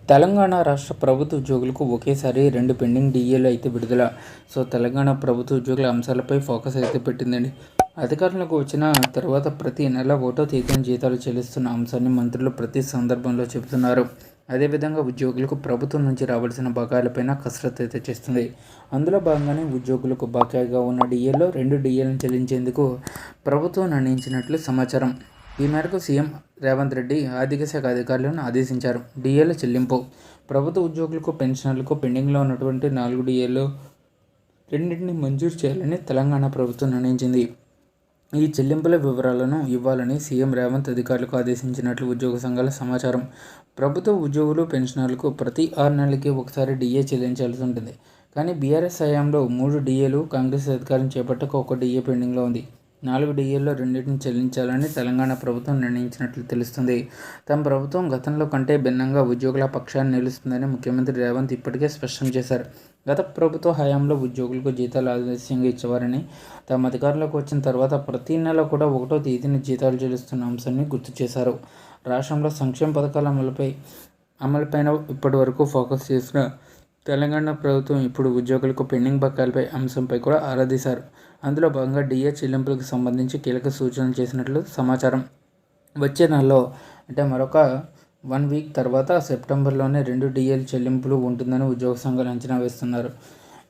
తెలంగాణ రాష్ట్ర ప్రభుత్వ ఉద్యోగులకు ఒకేసారి 2 పెండింగ్ డిఏలు అయితే విడుదల. తెలంగాణ ప్రభుత్వ ఉద్యోగుల అంశాలపై ఫోకస్ అయితే పెట్టిందండి. అధికారంలోకి వచ్చిన తర్వాత ప్రతి నెల 1వ తేదీన జీతాలు చెల్లిస్తున్న అంశాన్ని మంత్రులు ప్రతి సందర్భంలో చెబుతున్నారు. అదేవిధంగా ఉద్యోగులకు ప్రభుత్వం నుంచి రావాల్సిన బకాయిలపైన కసరత్తు అయితే చేస్తుంది. అందులో భాగంగానే ఉద్యోగులకు బకాయిగా ఉన్న డిఏల్లో 2 డిఏలను చెల్లించేందుకు ప్రభుత్వం నిర్ణయించినట్లు సమాచారం. ఈ మేరకు సీఎం రేవంత్ రెడ్డి ఆర్థిక శాఖ అధికారులను ఆదేశించారు. డిఏల చెల్లింపు ప్రభుత్వ ఉద్యోగులకు, పెన్షనర్లకు పెండింగ్లో ఉన్నటువంటి 4 డిఏలు రెండింటిని మంజూరు చేయాలని తెలంగాణ ప్రభుత్వం నిర్ణయించింది. ఈ చెల్లింపుల వివరాలను ఇవ్వాలని సీఎం రేవంత్ అధికారులకు ఆదేశించినట్లు ఉద్యోగ సంఘాల సమాచారం. ప్రభుత్వ ఉద్యోగులు, పెన్షనర్లకు ప్రతి 6 నెలలకి ఒకసారి డిఏ చెల్లించాల్సి ఉంటుంది. కానీ బీఆర్ఎస్ హయాంలో 3 డిఏలు, కాంగ్రెస్ అధికారం చేపట్టాక 1 డిఏ పెండింగ్లో ఉంది. 4 డిఏల్లో 2టిని చెల్లించాలని తెలంగాణ ప్రభుత్వం నిర్ణయించినట్లు తెలుస్తుంది. తమ ప్రభుత్వం గతంలో కంటే భిన్నంగా ఉద్యోగుల పక్షాన్ని నిలుస్తుందని ముఖ్యమంత్రి రేవంత్ ఇప్పటికే స్పష్టం చేశారు. గత ప్రభుత్వ హయాంలో ఉద్యోగులకు జీతాలు ఆలస్యంగా ఇచ్చేవారని, తమ అధికారంలోకి వచ్చిన తర్వాత ప్రతి నెల కూడా 1వ తేదీన జీతాలు చెల్లిస్తున్న అంశాన్ని గుర్తు చేశారు. రాష్ట్రంలో సంక్షేమ పథకాల అమలుపైన ఇప్పటి వరకు ఫోకస్ చేసిన తెలంగాణ ప్రభుత్వం ఇప్పుడు ఉద్యోగులకు పెండింగ్ బకాయిలపై అంశంపై కూడా ఆరా తీశారు. అందులో భాగంగా డిఏ చెల్లింపులకు సంబంధించి కీలక సూచనలు చేసినట్లు సమాచారం. వచ్చే నెలలో అంటే మరొక 1 వీక్ తర్వాత సెప్టెంబర్లోనే 2 డిఏల చెల్లింపులు ఉంటుందని ఉద్యోగ సంఘాలు అంచనా వేస్తున్నారు.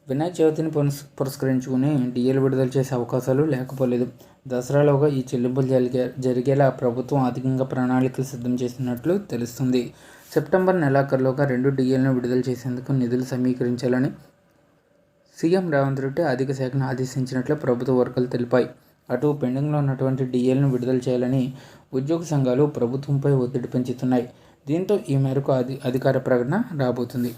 వినాయక చవితిని పురస్కరించుకుని డిఏలు విడుదల చేసే అవకాశాలు లేకపోలేదు. దసరాలోగా ఈ చెల్లింపులు జరిగేలా ప్రభుత్వం ఆర్థికంగా ప్రణాళికలు సిద్ధం చేసినట్లు తెలుస్తుంది. సెప్టెంబర్ నెలాఖరులోగా 2 డిఏలను విడుదల చేసేందుకు నిధులు సమీకరించాలని సీఎం రేవంత్ రెడ్డి ఆర్థిక శాఖను ఆదేశించినట్లు ప్రభుత్వ వర్గాలు తెలిపాయి. అటు పెండింగ్లో ఉన్నటువంటి డిఏలను విడుదల చేయాలని ఉద్యోగ సంఘాలు ప్రభుత్వంపై ఒత్తిడి పెంచుతున్నాయి. దీంతో ఈ మేరకు అధికార ప్రకటన రాబోతుంది.